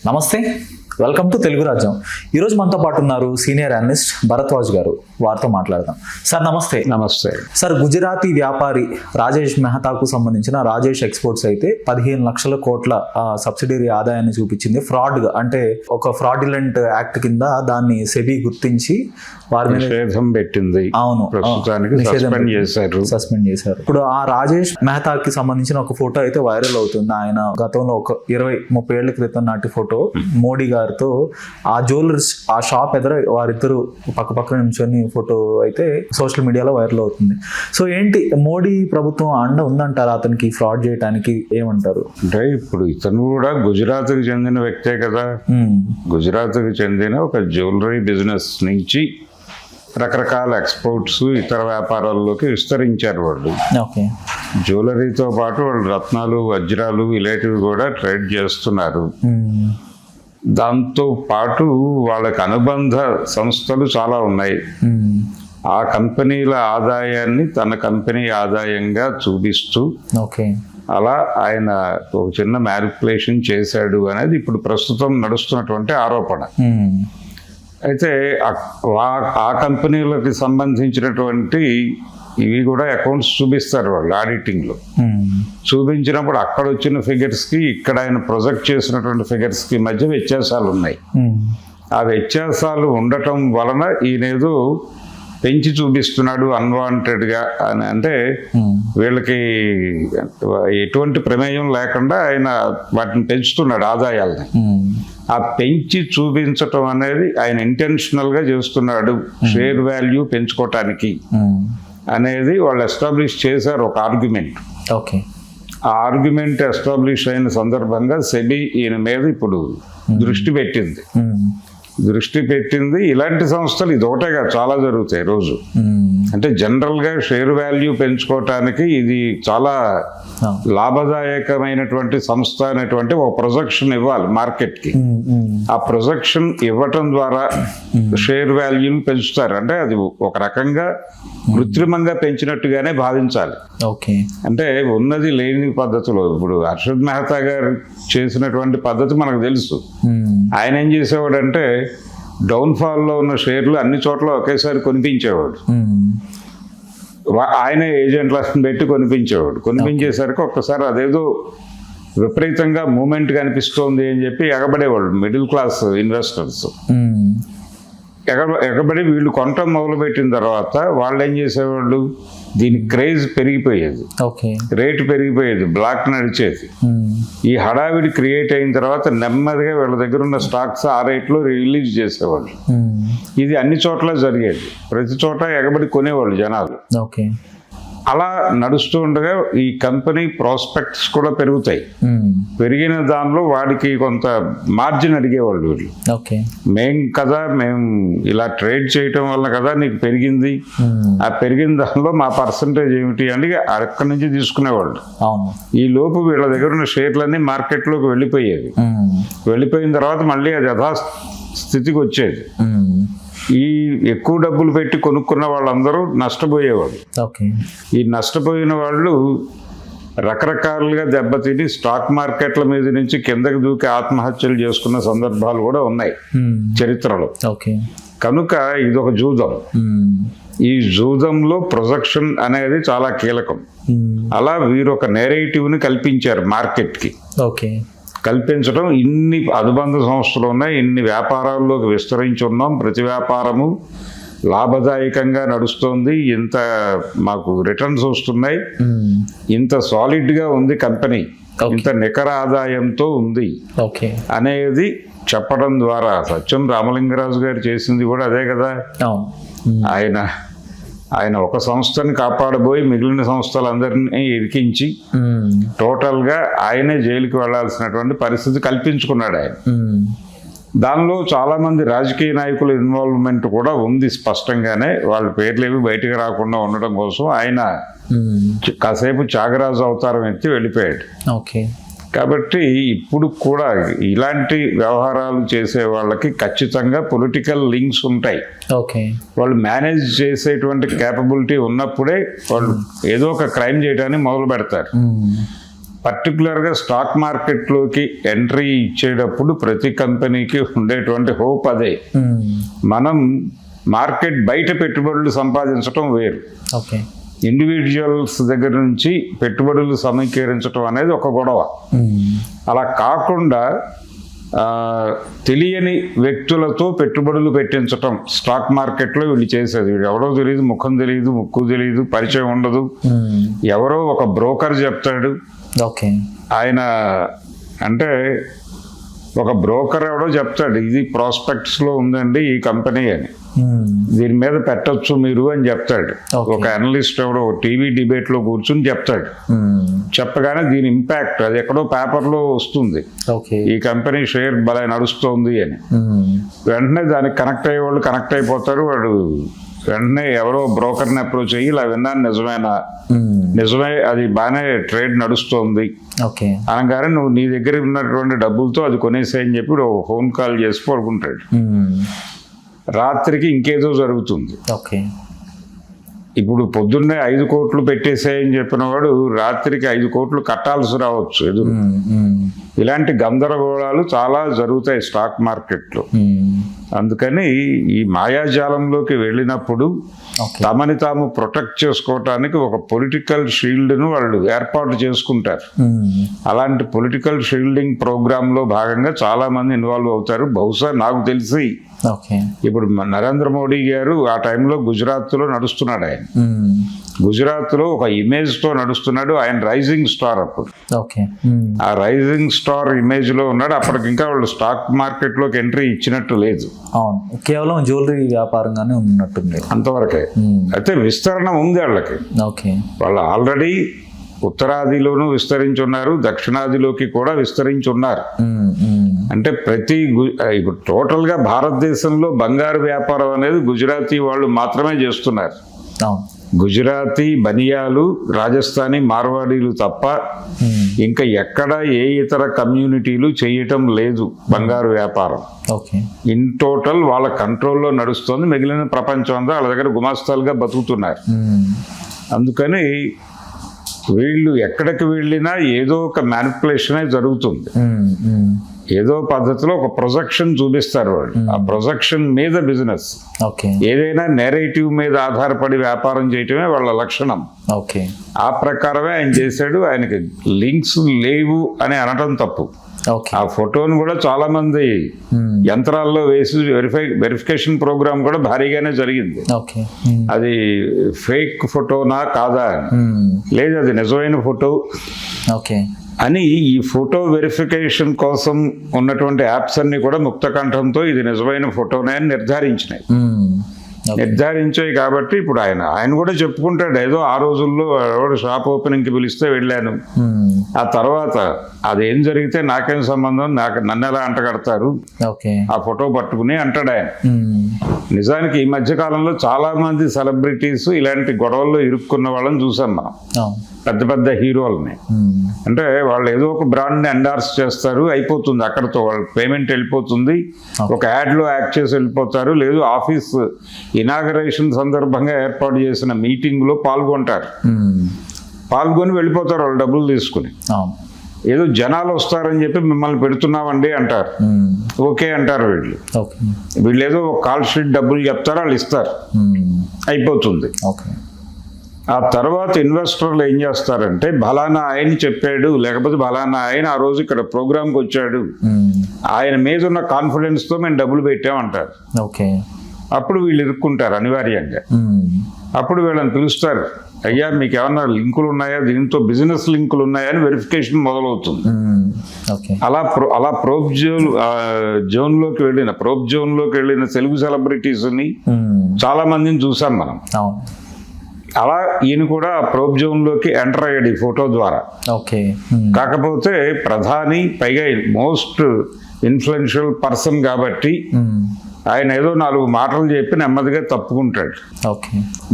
నమస్తే, welcome to Telugu రాజ్యం. ఈరోజు మనతో పాటు ఉన్నారు సీనియర్ అనలిస్ట్ భరద్వాజ్ గారు. వారితో మాట్లాడదాం. సార్ నమస్తే. నమస్తే సార్, గుజరాతీ వ్యాపారి రాజేష్ మెహతాకు సంబంధించిన రాజేష్ ఎక్స్పోర్ట్స్ అయితే 15 లక్షల కోట్ల సబ్సిడరీ ఆదాయాన్ని చూపించింది. ఫ్రాడ్ అంటే ఒక ఫ్రాడ్యులెంట్ యాక్ట్ కింద దాన్ని సెబీ గుర్తించి వారి మీద నిషేధం పెట్టింది. అవును, ప్రస్తుతానికి సస్పెండ్ చేశారు. ఇప్పుడు ఆ రాజేష్ మెహతాకి సంబంధించిన ఒక ఫోటో అయితే వైరల్ అవుతుంది. ఆయన గతంలో ఒక 20-30 ఏళ్ల క్రితం నాటి ఫోటో మోడీ గారితో ఆ జ్యువెలర్స్ ఆ షాప్ ఎదుర వారిద్దరు పక్క నించొని ఫోటో అయితే సోషల్ మీడియాలో వైరల్ అవుతుంది. సో ఏంటి, మోడీ ప్రభుత్వం అండ ఉందంటారా అతనికి ఫ్రాడ్ చేయడానికి? ఏమంటారు? అంటే ఇప్పుడు ఇతను కూడా గుజరాత్కి చెందిన వ్యక్తే కదా. గుజరాత్కి చెందిన ఒక జ్యువెలరీ బిజినెస్ నుంచి రకరకాల ఎక్స్పోర్ట్స్ ఇతర వ్యాపారాల్లోకి విస్తరించారు వాళ్ళు. జ్యువెలరీతో పాటు వాళ్ళు రత్నాలు, వజ్రాలు ఇలాంటివి కూడా ట్రేడ్ చేస్తున్నారు. దాంతో పాటు వాళ్ళకి అనుబంధ సంస్థలు చాలా ఉన్నాయి. ఆ కంపెనీల ఆదాయాన్ని తన కంపెనీ ఆదాయంగా చూపిస్తూ అలా ఆయన ఒక చిన్న మ్యానిపులేషన్ చేశాడు అనేది ఇప్పుడు ప్రస్తుతం నడుస్తున్నటువంటి ఆరోపణ. అయితే ఆ కంపెనీలకు సంబంధించినటువంటి ఇవి కూడా అకౌంట్స్ చూపిస్తారు వాళ్ళు ఆడిటింగ్లో. చూపించినప్పుడు అక్కడ వచ్చిన ఫిగర్స్కి ఇక్కడ ఆయన ప్రొజెక్ట్ చేసినటువంటి ఫిగర్స్కి మధ్య వ్యత్యాసాలు ఉన్నాయి. ఆ వ్యత్యాసాలు ఉండటం వలన ఈయనేదో పెంచి చూపిస్తున్నాడు అన్వాంటెడ్గా అని. అంటే వీళ్ళకి ఎటువంటి ప్రమేయం లేకుండా ఆయన వాటిని పెంచుతున్నాడు ఆదాయాలని. ఆ పెంచి చూపించటం అనేది ఆయన ఇంటెన్షనల్గా చేస్తున్నాడు షేర్ వాల్యూ పెంచుకోవటానికి అనేది వాళ్ళు ఎస్టాబ్లిష్ చేశారు ఒక ఆర్గ్యుమెంట్. ఆ ఆర్గ్యుమెంట్ ఎస్టాబ్లిష్ అయిన సందర్భంగా సెబీ ఈయన మీద ఇప్పుడు దృష్టి పెట్టింది. ఇలాంటి సంస్థలు ఇదొకటేగా చాలా జరుగుతాయి రోజు. అంటే జనరల్గా షేర్ వాల్యూ పెంచుకోవటానికి ఇది చాలా లాభదాయకమైనటువంటి సంస్థ అనేటువంటి ఒక ప్రొజెక్షన్ ఇవ్వాలి మార్కెట్కి. ఆ ప్రొజెక్షన్ ఇవ్వటం ద్వారా షేర్ వాల్యూని పెంచుతారు. అంటే అది ఒక రకంగా కృత్రిమంగా పెంచినట్టుగానే భావించాలి. అంటే ఉన్నది లేని పద్ధతిలో ఇప్పుడు హర్షద్ మెహతా గారు చేసినటువంటి పద్ధతి మనకు తెలుసు. ఆయన ఏం చేసేవాడంటే డౌన్ఫాల్లో ఉన్న షేర్లు అన్ని చోట్ల ఒకేసారి కొనిపించేవాడు. ఆయన ఏజెంట్లను పెట్టి కొనిపించేసరికి ఒక్కసారి అదేదో విపరీతంగా మూమెంట్ కనిపిస్తోంది అని చెప్పి ఎగబడేవాళ్ళు మిడిల్ క్లాస్ ఇన్వెస్టర్స్. ఎగబడి వీళ్ళు కొనటం మొదలుపెట్టిన తర్వాత వాళ్ళు ఏం చేసేవాళ్ళు, దీని క్రేజ్ పెరిగిపోయేది, రేటు పెరిగిపోయేది, బ్లాక్ నడిచేది. ఈ హడావిడి క్రియేట్ అయిన తర్వాత నెమ్మదిగా వీళ్ళ దగ్గర ఉన్న స్టాక్స్ ఆ రేట్లో రిలీజ్ చేసేవాళ్ళు. ఇది అన్ని చోట్ల జరిగేది. ప్రతి చోట ఎగబడి కొనేవాళ్ళు జనాలు. అలా నడుస్తూ ఉండగా ఈ కంపెనీ ప్రాస్పెక్ట్స్ కూడా పెరుగుతాయి. పెరిగిన దానిలో వాడికి కొంత మార్జిన్ అడిగేవాళ్ళు వీళ్ళు. మేము ఇలా ట్రేడ్ చేయటం వల్ల కదా నీకు పెరిగింది, ఆ పెరిగిన దానిలో మా పర్సంటేజ్ ఏమిటి అని అక్కడి నుంచి తీసుకునేవాళ్ళు. ఈ లోపు వీళ్ళ దగ్గర ఉన్న షేర్లన్నీ మార్కెట్లోకి వెళ్ళిపోయిన తర్వాత మళ్ళీ అది యథాస్థితికి వచ్చేది. ఈ ఎక్కువ డబ్బులు పెట్టి కొనుక్కున్న వాళ్ళందరూ నష్టపోయేవాళ్ళు. ఈ నష్టపోయిన వాళ్ళు రకరకాలుగా దెబ్బతిని స్టాక్ మార్కెట్ల మీద నుంచి కిందకి దూకి ఆత్మహత్యలు చేసుకున్న సందర్భాలు కూడా ఉన్నాయి చరిత్రలో. కనుక ఇదొక జూదం. ఈ జూదంలో ప్రొజెక్షన్ అనేది చాలా కీలకం. అలా వీరు ఒక నేరేటివ్ని కల్పించారు మార్కెట్కి. కల్పించడం, ఇన్ని అనుబంధ సంస్థలు ఉన్నాయి, ఇన్ని వ్యాపారాల్లోకి విస్తరించి ఉన్నాం, ప్రతి వ్యాపారము లాభదాయకంగా నడుస్తుంది, ఇంత మాకు రిటర్న్స్ వస్తున్నాయి, ఇంత సాలిడ్గా ఉంది కంపెనీ, ఇంత నికర ఆదాయంతో ఉంది అనేది చెప్పడం ద్వారా సత్యం రామలింగరాజు గారు చేసింది కూడా అదే కదా. ఆయన ఒక సంస్థని కాపాడబోయి మిగిలిన సంస్థలందరినీ ఇరికించి టోటల్గా ఆయనే జైలుకి వెళ్లాల్సినటువంటి పరిస్థితి కల్పించుకున్నాడు ఆయన. దానిలో చాలా మంది రాజకీయ నాయకుల ఇన్వాల్వ్మెంట్ కూడా ఉంది స్పష్టంగానే. వాళ్ళ పేర్లు ఏవి బయటకు రాకుండా ఉండడం కోసం ఆయన కాసేపు త్యాగరాజు అవతారం ఎత్తి వెళ్ళిపోయాడు. కాబట్టి ఇప్పుడు కూడా ఇలాంటి వ్యవహారాలు చేసే వాళ్ళకి ఖచ్చితంగా పొలిటికల్ లింక్స్ ఉంటాయి. వాళ్ళు మేనేజ్ చేసేటువంటి కేపబిలిటీ ఉన్నప్పుడే వాళ్ళు ఏదో ఒక క్రైమ్ చేయడానికి మొదలు పెడతారు. పర్టికులర్గా స్టాక్ మార్కెట్లోకి ఎంట్రీ ఇచ్చేటప్పుడు ప్రతి కంపెనీకి ఉండేటువంటి హోప్ అదే. మనం మార్కెట్ బయట పెట్టుబడులు సంపాదించడం వేరు, ఓకే, ఇండివిజువల్స్ దగ్గర నుంచి పెట్టుబడులు సమీకరించడం అనేది ఒక గొడవ. అలా కాకుండా తెలియని వ్యక్తులతో పెట్టుబడులు పెట్టించటం స్టాక్ మార్కెట్లో వీళ్ళు చేసేది. వీడు ఎవరో తెలియదు, ముఖం తెలియదు, ముక్కు తెలియదు, పరిచయం ఉండదు, ఎవరో ఒక బ్రోకర్ చెప్తాడు. ఓకే, ఆయన అంటే ఒక బ్రోకర్ ఎవడో చెప్తాడు, ఇది ప్రాస్పెక్ట్స్లో ఉందండి ఈ కంపెనీ అని, దీని మీద పెట్టొచ్చు మీరు అని చెప్తాడు. ఒక అనలిస్ట్ ఎవడో టీవీ డిబేట్లో కూర్చుని చెప్తాడు. చెప్పగానే దీని ఇంపాక్ట్ అది ఎక్కడో పేపర్లో వస్తుంది, ఈ కంపెనీ షేర్ భలే నడుస్తుంది అని. వెంటనే దానికి కనెక్ట్ అయ్యే వాళ్ళు కనెక్ట్ అయిపోతారు. వాడు వెంటనే ఎవరో బ్రోకర్ని అప్రోచ్ అయ్యి ఇలా విన్నాను నిజమేనా, నిజమే అది బాగానే ట్రేడ్ నడుస్తోంది అనగానే నువ్వు నీ దగ్గర ఉన్నటువంటి డబ్బులతో అది కొనేసేయని చెప్పి ఒక ఫోన్ కాల్ చేసి పడుకుంటాడు. రాత్రికి ఇంకేదో జరుగుతుంది. ఇప్పుడు పొద్దున్నే 5 కోట్లు పెట్టేసేయని చెప్పిన వాడు రాత్రికి 5 కోట్లు కట్టాల్సి రావచ్చు ఎదురు. ఇలాంటి గందరగోళాలు చాలా జరుగుతాయి స్టాక్ మార్కెట్లో. అందుకని ఈ మాయాజాలంలోకి వెళ్ళినప్పుడు తమని తాము ప్రొటెక్ట్ చేసుకోవటానికి ఒక పొలిటికల్ షీల్డ్ను వాళ్ళు ఏర్పాటు చేసుకుంటారు. అలాంటి పొలిటికల్ షీల్డింగ్ ప్రోగ్రాంలో భాగంగా చాలా మంది ఇన్వాల్వ్ అవుతారు. బహుశా నాకు తెలిసి ఇప్పుడు నరేంద్ర మోడీ గారు ఆ టైంలో గుజరాత్లో నడుస్తున్నాడు. ఆయన గుజరాత్లో ఒక ఇమేజ్తో నడుస్తున్నాడు. ఆయన రైజింగ్ స్టార్ అప్పుడు. ఆ రైజింగ్ స్టార్ ఇమేజ్లో ఉన్నాడు. అప్పటికి ఇంకా వాళ్ళు స్టాక్ మార్కెట్లోకి ఎంట్రీ ఇచ్చినట్టు లేదు, కేవలం జ్యువెలరీ వ్యాపారంగానే ఉన్నట్టుంది అంతవరకే. అయితే విస్తరణ ఉంది వాళ్ళకి. వాళ్ళు ఆల్రెడీ ఉత్తరాదిలోనూ విస్తరించి ఉన్నారు, దక్షిణాదిలోకి కూడా విస్తరించి ఉన్నారు. అంటే ఇప్పుడు టోటల్గా భారతదేశంలో బంగారు వ్యాపారం అనేది గుజరాతీ వాళ్ళు మాత్రమే చేస్తున్నారు. గుజరాతీ బనియాలు, రాజస్థానీ మార్వాడీలు తప్ప ఇంకా ఎక్కడ ఏ ఇతర కమ్యూనిటీలు చేయటం లేదు బంగారు వ్యాపారం. ఇన్ టోటల్ వాళ్ళ కంట్రోల్లో నడుస్తుంది. మిగిలిన ప్రపంచం అంతా వాళ్ళ దగ్గర గుమాస్తాలుగా బతుకుతున్నారు. అందుకని వీళ్ళు ఎక్కడికి వెళ్ళినా ఏదో ఒక మ్యానిపులేషనే జరుగుతుంది. ఏదో పద్ధతిలో ఒక ప్రొజెక్షన్ చూపిస్తారు వాళ్ళు. ఆ ప్రొజెక్షన్ మీద బిజినెస్, ఏదైనా నెరేటివ్ మీద ఆధారపడి వ్యాపారం చేయటమే వాళ్ళ లక్షణం. ఆ ప్రకారమే ఆయన చేశాడు. ఆయనకి లింక్స్ లేవు అని అనడం తప్పు. ఆ ఫోటోను కూడా చాలా మంది యంత్రాల్లో వేసి వెరిఫికేషన్ ప్రోగ్రామ్ కూడా భారీగానే జరిగింది. అది ఫేక్ ఫోటోనా కాదా అని. లేదు, అది నిజమైన ఫోటో అని ఈ ఫోటో వెరిఫికేషన్ కోసం ఉన్నటువంటి యాప్స్ అన్ని కూడా ముక్తకంఠంతో ఇది నిజమైన ఫోటోనే అని నిర్ధారించాయి. కాబట్టి ఇప్పుడు ఆయన కూడా చెప్పుకుంటాడు, ఏదో ఆ రోజుల్లో షాప్ ఓపెనింగ్కి పిలిస్తే వెళ్ళాను, ఆ తర్వాత అదేం జరిగితే నాకేం సంబంధం, నన్ను ఎలా అంటగడతారు ఆ ఫోటో పట్టుకుని అంటాడు ఆయన. నిజానికి ఈ మధ్య కాలంలో చాలా మంది సెలబ్రిటీస్ ఇలాంటి గొడవల్లో ఇరుక్కున్న వాళ్ళని చూసాం మనం. పెద్ద పెద్ద హీరోలని, అంటే వాళ్ళు ఏదో ఒక బ్రాండ్ని ఎండార్స్ చేస్తారు, అయిపోతుంది అక్కడతో వాళ్ళ పేమెంట్ వెళ్ళిపోతుంది, ఒక యాడ్లో యాక్ట్ చేసి వెళ్ళిపోతారు. లేదు, ఆఫీస్ ఇనాగరేషన్ సందర్భంగా ఏర్పాటు చేసిన మీటింగ్లో పాల్గొని వెళ్ళిపోతారు వాళ్ళు డబ్బులు తీసుకుని. ఏదో జనాలు వస్తారని చెప్పి మిమ్మల్ని పెడుతున్నామండి అంటారు, ఓకే అంటారు వీళ్ళు ఏదో ఒక కాల్ షీట్ డబ్బులు చెప్తారు, వాళ్ళు ఇస్తారు, అయిపోతుంది. ఆ తర్వాత ఇన్వెస్టర్లు ఏం చేస్తారంటే, బలానా ఆయన చెప్పాడు, లేకపోతే బలానా ఆయన ఆ రోజు ఇక్కడ ప్రోగ్రామ్కి వచ్చాడు, ఆయన మీద ఉన్న కాన్ఫిడెన్స్తో మేము డబ్బులు పెట్టామంటారు. అప్పుడు వీళ్ళు ఇరుక్కుంటారు అనివార్యంగా. అప్పుడు వీళ్ళని పిలుస్తారు, అయ్యా మీకు ఏమన్నా లింకులు ఉన్నాయా, దీంతో బిజినెస్ లింకులు ఉన్నాయా అని వెరిఫికేషన్ మొదలవుతుంది. అలా ప్రోబ్ జోన్లోకి వెళ్ళిన తెలుగు సెలబ్రిటీస్ని చాలా మందిని చూసాం మనం. అలా ఈయన కూడా ప్రోబ్ జోన్లోకి ఎంటర్ అయ్యాడు ఈ ఫోటో ద్వారా. కాకపోతే ప్రధాని, పైగా మోస్ట్ ఇన్ఫ్లుయెన్షియల్ పర్సన్ కాబట్టి ఆయన ఏదో 4 మాటలు చెప్పి నెమ్మదిగా తప్పుకుంటాడు.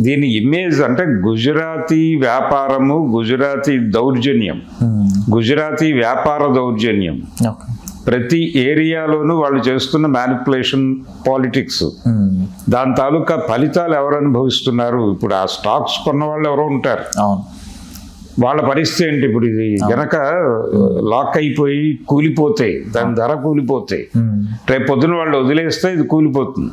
దీని ఇమేజ్ అంటే గుజరాతీ వ్యాపారము, గుజరాతీ దౌర్జన్యం, గుజరాతీ వ్యాపార దౌర్జన్యం, ప్రతి ఏరియాలోనూ వాళ్ళు చేస్తున్న మ్యానిపులేషన్ పాలిటిక్స్, దాని తాలూకా ఫలితాలు ఎవరు అనుభవిస్తున్నారు? ఇప్పుడు ఆ స్టాక్స్ కొన్న వాళ్ళు ఎవరో ఉంటారు, వాళ్ళ పరిస్థితి ఏంటి ఇప్పుడు? ఇది గనక లాక్ అయిపోయి కూలిపోతే, దాని ధర కూలిపోతే, రేపు పొద్దున వాళ్ళు వదిలేస్తే ఇది కూలిపోతుంది.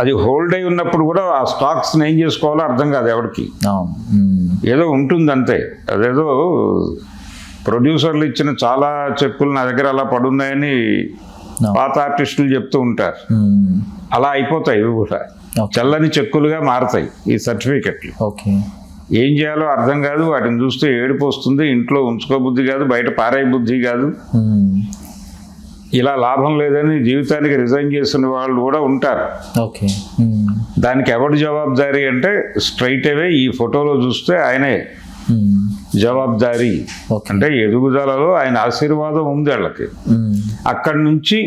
అది హోల్డ్ అయి ఉన్నప్పుడు కూడా ఆ స్టాక్స్ ఏం చేసుకోవాలో అర్థం కాదు ఎవరికి. ఏదో ఉంటుంది అంతే. అదేదో ప్రొడ్యూసర్లు ఇచ్చిన చాలా చెక్కులు నా దగ్గర అలా పడున్నాయని పాత ఆర్టిస్టులు చెప్తూ ఉంటారు. అలా అయిపోతాయి ఇవి కూడా, చల్లని చెక్కులుగా మారతాయి ఈ సర్టిఫికెట్లు. ఏం చేయాలో అర్థం కాదు, వాటిని చూస్తే ఏడుపు వస్తుంది, ఇంట్లో ఉంచుకోబుద్ధి కాదు, బయట పారే బుద్ధి కాదు. ఇలా లాభం లేదని జీవితానికి రిజైన్ చేసిన వాళ్ళు కూడా ఉంటారు. దానికి ఎవరు జవాబుదారీ అంటే స్ట్రైట్ అవే ఈ ఫోటోలో చూస్తే ఆయనే జవాబుదారీ. అంటే ఎదుగుదలలో ఆయన ఆశీర్వాదం ఉంది వాళ్ళకి. అక్కడి నుంచి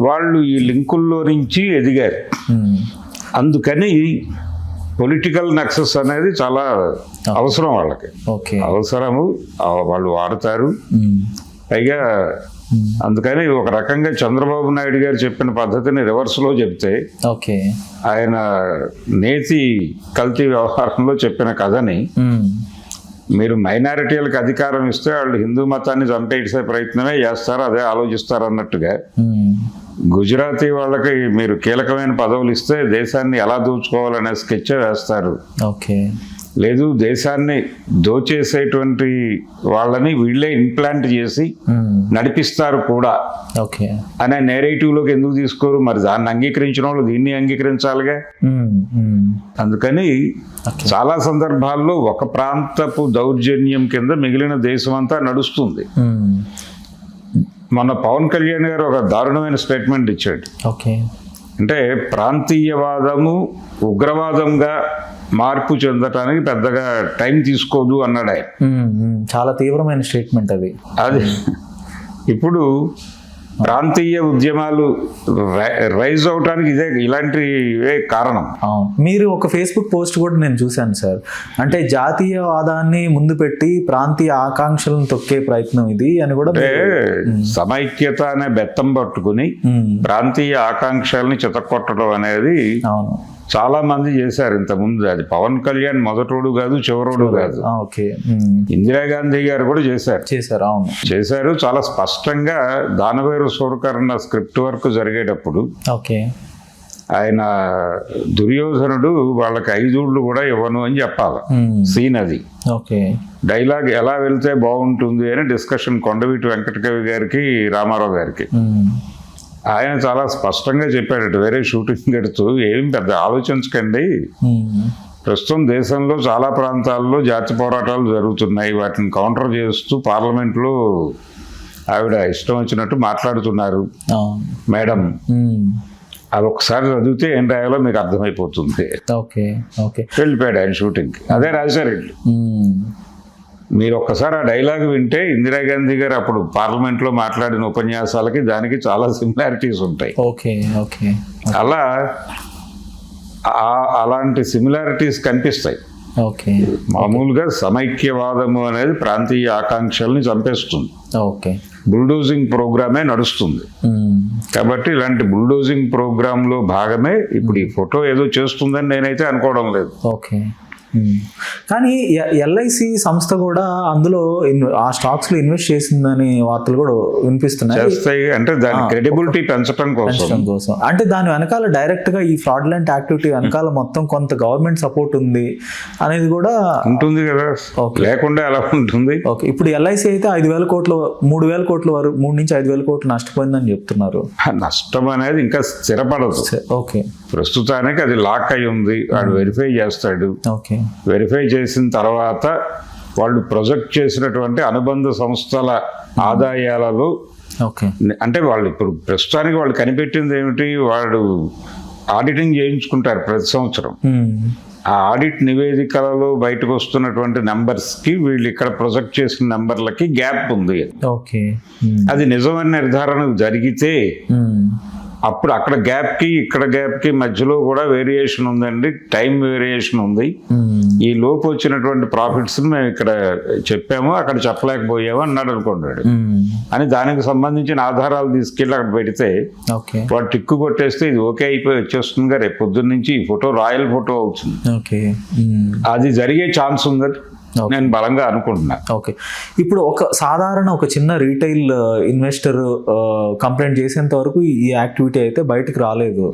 వాళ్ళు ఈ లింకుల్లో నుంచి ఎదిగారు. అందుకని పొలిటికల్ నక్సెస్ అనేది చాలా అవసరం వాళ్ళకి. అవసరము, వాళ్ళు వాడతారు. పైగా అందుకని ఒక రకంగా చంద్రబాబు నాయుడు గారు చెప్పిన పద్ధతిని రివర్స్లో చెప్తే, ఆయన నేతి కల్తీ వ్యవహారంలో చెప్పిన కథని మీరు మైనారిటీలకు అధికారం ఇస్తే వాళ్ళు హిందూ మతాన్ని చంపేసే ప్రయత్నమే చేస్తారు, అదే ఆలోచిస్తారు అన్నట్టుగా గుజరాతీ వాళ్ళకి మీరు కీలకమైన పదవులు ఇస్తే దేశాన్ని ఎలా దోచుకోవాలనే స్కెచ్ వేస్తారు. లేదు, దేశాన్ని దోచేసేటువంటి వాళ్ళని వీళ్ళే ఇంప్లాంట్ చేసి నడిపిస్తారు కూడా అనే నేరేటివ్లోకి ఎందుకు తీసుకోరు? మరి దాన్ని అంగీకరించిన వాళ్ళు దీన్ని అంగీకరించాలిగా. అందుకని చాలా సందర్భాల్లో ఒక ప్రాంతపు దౌర్జన్యం కింద మిగిలిన దేశం అంతా నడుస్తుంది. మన పవన్ కళ్యాణ్ గారు ఒక దారుణమైన స్టేట్మెంట్ ఇచ్చాడు. అంటే ప్రాంతీయవాదము ఉగ్రవాదంగా మార్పు చెందటానికి పెద్దగా టైం తీసుకోదు అన్నాడు ఆయన. చాలా తీవ్రమైన స్టేట్మెంట్ అది. ఇప్పుడు ప్రాంతీయ ఉద్యమాలు రైజ్ అవడానికి ఇలాంటివే కారణం. మీరు ఒక ఫేస్బుక్ పోస్ట్ కూడా నేను చూశాను సార్. అంటే జాతీయవాదాన్ని ముందు పెట్టి ప్రాంతీయ ఆకాంక్షలను తొక్కే ప్రయత్నం ఇది అని కూడా. సమైక్యత అనే బెత్తం పట్టుకుని ప్రాంతీయ ఆకాంక్షల్ని చితక్కొట్టడం అనేది చాలా మంది చేశారు ఇంతకుముందు. అది పవన్ కళ్యాణ్ మొదటోడు కాదు, చివరోడు కాదు. ఇందిరాగాంధీ గారు కూడా చేశారు. చాలా స్పష్టంగా దానవేరు సూరకర్ణ స్క్రిప్ట్ వర్క్ జరిగేటప్పుడు ఆయన దుర్యోధనుడు వాళ్ళకి 5 ఊళ్ళు కూడా ఇవ్వను అని చెప్పాలి. సీన్ అది. డైలాగ్ ఎలా వెళ్తే బాగుంటుంది అని డిస్కషన్ కొండవీటి వెంకటకవి గారికి, రామారావు గారికి. ఆయన చాలా స్పష్టంగా చెప్పాడట, వేరే షూటింగ్ ఎడుతూ ఏం పెద్ద ఆలోచించకండి, ప్రస్తుతం దేశంలో చాలా ప్రాంతాల్లో జాతి పోరాటాలు జరుగుతున్నాయి, వాటిని కౌంటర్ చేస్తూ పార్లమెంట్లో ఆవిడ ఇష్టం వచ్చినట్టు మాట్లాడుతున్నారు మేడం, అది ఒకసారి చదివితే ఏం రాయాలో మీకు అర్థమైపోతుంది. వెళ్ళిపోయాడు ఆయన షూటింగ్కి. అదే రాశారు. మీరు ఒక్కసారి ఆ డైలాగ్ వింటే ఇందిరాగాంధీ గారు అప్పుడు పార్లమెంట్లో మాట్లాడిన ఉపన్యాసాలకి దానికి చాలా సిమిలారిటీస్ ఉంటాయి. అలా అలాంటి సిమిలారిటీస్ కనిపిస్తాయి. మామూలుగా సమైక్యవాదము అనేది ప్రాంతీయ ఆకాంక్షల్ని చంపేస్తుంది. బుల్డోజింగ్ ప్రోగ్రామే నడుస్తుంది. కాబట్టి ఇలాంటి బుల్డోజింగ్ ప్రోగ్రాంలో భాగమే ఇప్పుడు ఈ ఫోటో ఏదో చేస్తుందని నేనైతే అనుకోవడం లేదు. కానీ ఎల్ఐసి సంస్థ కూడా అందులో ఆ స్టాక్స్ లో ఇన్వెస్ట్ చేసిందని వార్తలు కూడా వినిపిస్తున్నాయి. అంటే దాని క్రెడిబిలిటీ పెంచడం కోసం. అంటే దాని వెనకాల డైరెక్ట్ గా ఈ ఫ్రాడ్లెంట్ యాక్టివిటీ వెనకాల మొత్తం కొంత గవర్నమెంట్ సపోర్ట్ ఉంది అనేది కూడా ఉంటుంది కదా, లేకుండా ఎలా ఉంటుంది. ఇప్పుడు ఎల్ఐసి అయితే 5,000 కోట్లు 3,000 కోట్ల వరకు 3 నుంచి 5,000 కోట్లు నష్టపోయిందని చెప్తున్నారు. నష్టం అనేది ఇంకా స్థిరపడదు. ప్రస్తుతానికి అది లాక్ అయి ఉంది, వాడు వెరిఫై చేస్తాడు. వెరిఫై చేసిన తర్వాత వాళ్ళు ప్రొజెక్ట్ చేసినటువంటి అనుబంధ సంస్థల ఆదాయాలలో అంటే వాళ్ళు ఇప్పుడు ప్రస్తుతానికి వాళ్ళు కనిపెట్టింది ఏమిటి, వాళ్ళు ఆడిటింగ్ చేయించుకుంటారు ప్రతి సంవత్సరం. ఆ ఆడిట్ నివేదికలలో బయటకు వస్తున్నటువంటి నెంబర్స్కి వీళ్ళు ఇక్కడ ప్రొజెక్ట్ చేసిన నెంబర్లకి గ్యాప్ ఉంది. అది నిజమైన నిర్ధారణ జరిగితే అప్పుడు అక్కడ గ్యాప్కి ఇక్కడ గ్యాప్కి మధ్యలో కూడా వేరియేషన్ ఉందండి, టైం వేరియేషన్ ఉంది. ఈ లోపు వచ్చినటువంటి ప్రాఫిట్స్ మేము ఇక్కడ చెప్పాము, అక్కడ చెప్పలేకపోయాము అన్నాడు అనుకున్నాడు అని దానికి సంబంధించిన ఆధారాలు తీసుకెళ్ళి అక్కడ పెడితే వాడు టిక్కు కొట్టేస్తే ఇది ఓకే అయిపోయి వచ్చేస్తుందిగా రేపు పొద్దున్న నుంచి ఈ ఫోటో రాయల్ ఫోటో అవుతుంది. అది జరిగే ఛాన్స్ ఉందని నేను బలంగా అనుకుంటున్నా. ఓకే, ఇప్పుడు ఒక చిన్న రీటైల్ ఇన్వెస్టర్ కంప్లైంట్ చేసేంత వరకు ఈ యాక్టివిటీ అయితే బయటకు రాలేదు.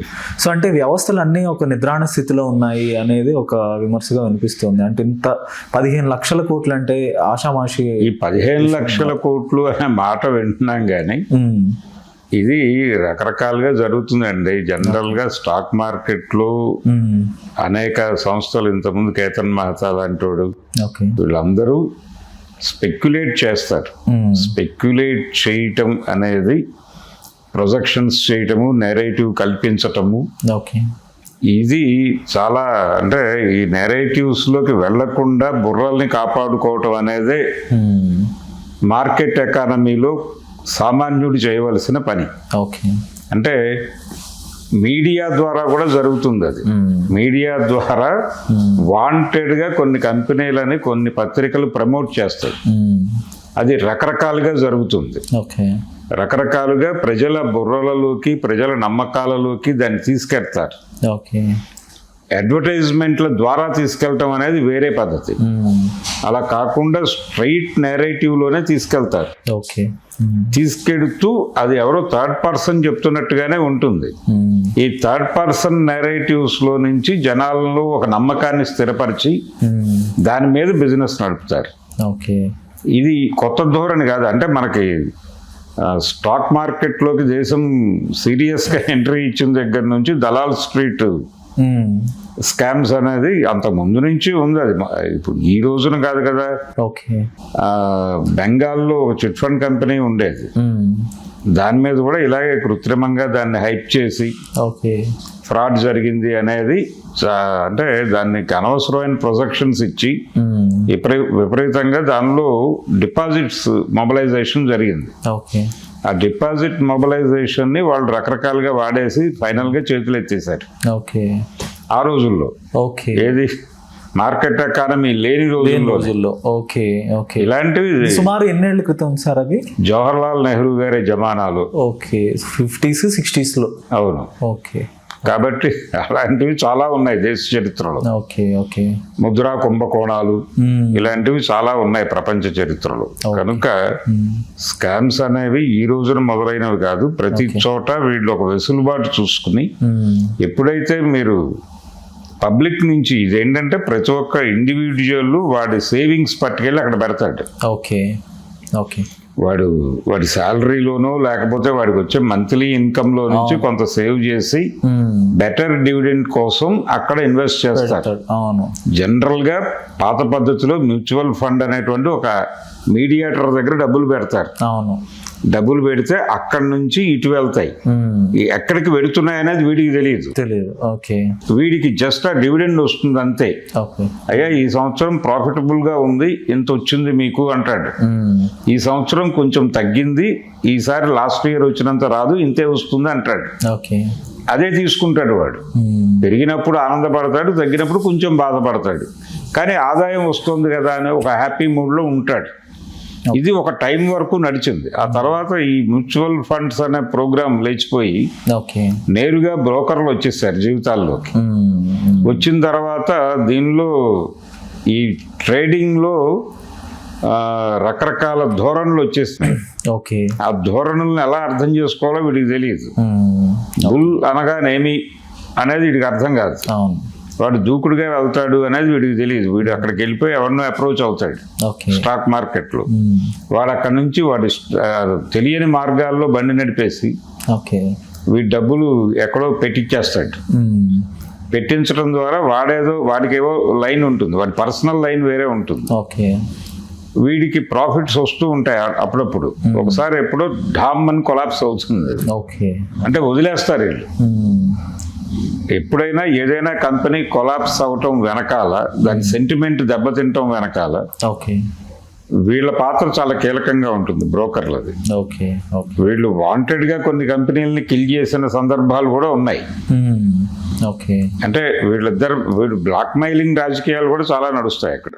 సో అంటే వ్యవస్థలు అన్నీ ఒక నిద్రాణ స్థితిలో ఉన్నాయి అనేది ఒక విమర్శగా వినిపిస్తుంది. అంటే ఇంత 15 లక్షల కోట్లు అంటే ఆషామాషి. ఈ 15 లక్షల కోట్లు అనే మాట వింటున్నాం కానీ ఇది రకరకాలుగా జరుగుతుందండి. జనరల్గా స్టాక్ మార్కెట్లో అనేక సంస్థలు, ఇంతకుముందు కేతన్ మెహతా లాంటోడు, వీళ్ళందరూ స్పెక్యులేట్ చేస్తారు. స్పెక్యులేట్ చేయటం అనేది ప్రొజెక్షన్స్ చేయటము, నెరేటివ్ కల్పించటము, ఇది చాలా అంటే ఈ నెరేటివ్స్లోకి వెళ్లకుండా బుర్రల్ని కాపాడుకోవటం అనేది మార్కెట్ ఎకానమీలో సామాన్యుడు చేయవలసిన పని. అంటే మీడియా ద్వారా కూడా జరుగుతుంది అది. మీడియా ద్వారా వాంటెడ్గా కొన్ని కంపెనీలని కొన్ని పత్రికలు ప్రమోట్ చేస్తాయి. అది రకరకాలుగా జరుగుతుంది. రకరకాలుగా ప్రజల బుర్రలలోకి, ప్రజల నమ్మకాలలోకి దాన్ని తీసుకెళ్తారు. అడ్వర్టైజ్మెంట్ల ద్వారా తీసుకెళ్ళటం అనేది వేరే పద్ధతి. అలా కాకుండా స్ట్రైట్ నేరేటివ్లోనే తీసుకెళ్తారు. తీసుకెడుతూ అది ఎవరో థర్డ్ పర్సన్ చెప్తున్నట్టుగానే ఉంటుంది. ఈ థర్డ్ పర్సన్ నేరేటివ్స్లో నుంచి జనాలలో ఒక నమ్మకాన్ని స్థిరపరిచి దాని మీద బిజినెస్ నడుపుతారు. ఇది కొత్త ధోరణి కాదు. అంటే మనకి స్టాక్ మార్కెట్లోకి దేశం సీరియస్గా ఎంట్రీ ఇచ్చిన దగ్గర నుంచి దలాల్ స్ట్రీట్ స్కామ్స్ అనేది అంత ముందు నుంచి ఉంది. అది ఇప్పుడు ఈ రోజున కాదు కదా. బెంగాల్లో ఒక చిట్ ఫండ్ కంపెనీ ఉండేది. దాని మీద కూడా ఇలాగే కృత్రిమంగా దాన్ని హైప్ చేసి ఫ్రాడ్ జరిగింది అనేది, అంటే దానికి అనవసరమైన ప్రొజెక్షన్స్ ఇచ్చి విపరీతంగా దానిలో డిపాజిట్స్ మొబిలైజేషన్ జరిగింది. ఆ డిపాజిట్ మొబిలైజేషన్ ని వాళ్ళు రకరకాలుగా వాడేసి ఫైనల్ గా చేతులు ఎత్తేసారు ఆ రోజుల్లో. ఏది మార్కెట్ ఎకానమీ లేని రోజుల్లో. ఇలాంటివి సుమారు ఎన్నేళ్ల క్రితం సార్ అది? జవహర్లాల్ నెహ్రూ గారి జమానాలో. 50s 60s లో. అవును. కాబట్టి అలాంటివి చాలా ఉన్నాయి దేశ చరిత్రలో. ముద్రా కుంభకోణాలు ఇలాంటివి చాలా ఉన్నాయి ప్రపంచ చరిత్రలో. కనుక స్కామ్స్ అనేవి ఈ రోజున మొదలైనవి కాదు. ప్రతి చోట వీళ్ళు ఒక వెసులుబాటు చూసుకుని, ఎప్పుడైతే మీరు పబ్లిక్ నుంచి ఇదేంటంటే ప్రతి ఒక్క ఇండివిజువల్ వాడి సేవింగ్స్ పట్టుకెళ్ళి అక్కడ పెడతాడు. వాడి శాలరీలోనో లేకపోతే వాడికి వచ్చే మంత్లీ ఇన్కమ్ లో నుంచి కొంత సేవ్ చేసి బెటర్ డివిడెండ్ కోసం అక్కడ ఇన్వెస్ట్ చేస్తారు. జనరల్ గా పాత పద్ధతిలో మ్యూచువల్ ఫండ్ అనేటువంటి ఒక మీడియేటర్ దగ్గర డబ్బులు పెడతారు. డబ్బులు పెడితే అక్కడి నుంచి ఇటు వెళ్తాయి. ఎక్కడికి వెళుతున్నాయి అనేది వీడికి తెలియదు. వీడికి జస్ట్ ఆ డివిడెండ్ వస్తుంది అంతే. అయ్యా ఈ సంవత్సరం ప్రాఫిటబుల్ గా ఉంది, ఇంత వచ్చింది మీకు అంటాడు. ఈ సంవత్సరం కొంచెం తగ్గింది, ఈసారి లాస్ట్ ఇయర్ వచ్చినంత రాదు, ఇంతే వస్తుంది అంటాడు. అదే తీసుకుంటాడు వాడు. పెరిగినప్పుడు ఆనందపడతాడు, తగ్గినప్పుడు కొంచెం బాధపడతాడు. కానీ ఆదాయం వస్తుంది కదా అనే ఒక హ్యాపీ మూడ్లో ఉంటాడు. ఇది ఒక టైం వరకు నడిచింది. ఆ తర్వాత ఈ మ్యూచువల్ ఫండ్స్ అనే ప్రోగ్రామ్ లేచిపోయి నేరుగా బ్రోకర్లు వచ్చేసారు జీవితాల్లోకి. వచ్చిన తర్వాత దీనిలో ఈ ట్రేడింగ్లో రకరకాల ధోరణులు వచ్చేస్తున్నాయి. ఆ ధోరణులను ఎలా అర్థం చేసుకోవాలో వీడికి తెలియదు. బుల్ అనగానేమి అనేది వీడికి అర్థం కాదు. వాడు దూకుడుగా వెళ్తాడు అనేది వీడికి తెలియదు. వీడు అక్కడికి వెళ్ళిపోయి ఎవరినో అప్రోచ్ అవుతాడు స్టాక్ మార్కెట్లో. వాడు అక్కడ నుంచి వాడి తెలియని మార్గాల్లో బండి నడిపేసి వీడి డబ్బులు ఎక్కడో పెట్టించేస్తాడు. పెట్టించడం ద్వారా వాడికేవో లైన్ ఉంటుంది, వాడి పర్సనల్ లైన్ వేరే ఉంటుంది. వీడికి ప్రాఫిట్స్ వస్తూ ఉంటాయి అప్పుడప్పుడు. ఒకసారి ఎప్పుడో ఢామ్ అని కొలాప్స్ అవుతుంది. అంటే వదిలేస్తారు వీళ్ళు. ఎప్పుడైనా ఏదైనా కంపెనీ కొలాప్స్ అవటం వెనకాల, దాని సెంటిమెంట్ దెబ్బతింటం వెనకాల వీళ్ళ పాత్ర చాలా కీలకంగా ఉంటుంది బ్రోకర్లది. వీళ్ళు వాంటెడ్ గా కొన్ని కంపెనీలని కిల్ చేసిన సందర్భాలు కూడా ఉన్నాయి. ఓకే. అంటే వీళ్ళు బ్లాక్ మెయిలింగ్ రాజకీయాలు కూడా చాలా నడుస్తాయి అక్కడ.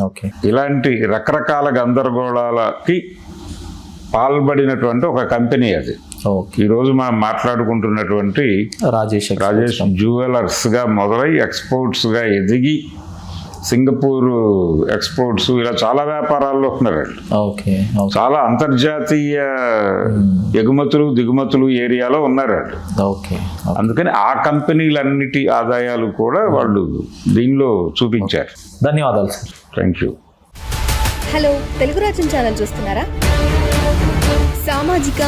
ఓకే. ఇలాంటి రకరకాల గందరగోళాలకి పాల్పడినటువంటి ఒక కంపెనీ అది. ఈ రోజు మనం మాట్లాడుకుంటున్నటువంటి రాజేష్ జ్యువెలర్స్ గా మొదలై ఎక్స్పోర్ట్స్ గా ఎదిగి సింగపూర్ ఎక్స్పోర్ట్స్ ఇలా చాలా వ్యాపారాల్లో ఉన్నారు. ఓకే. చాలా అంతర్జాతీయ ఎగుమతులు దిగుమతులు ఏరియాలో ఉన్నారు. ఓకే. అందుకని ఆ కంపెనీలన్నిటి ఆదాయాలు కూడా వాళ్ళు దీనిలో చూపించారు. ధన్యవాదాలు sir. Thank you. Hello, Telugu రాజ్యం ఛానల్ చూస్తున్నారా? సామాజిక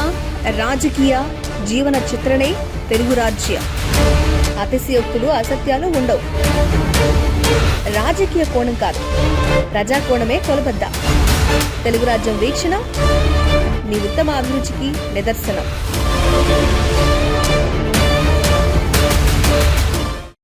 రాజకీయ జీవన చిత్రణే తెలుగు రాజ్యం. అతిశయోక్తులు అసత్యాలు ఉండవు. రాజకీయ కోణం కాదు, ప్రజా కోణమే కొలబద్ద. తెలుగు రాజ్యం వీక్షణ మీ ఉత్తమ అభిరుచికి నిదర్శనం.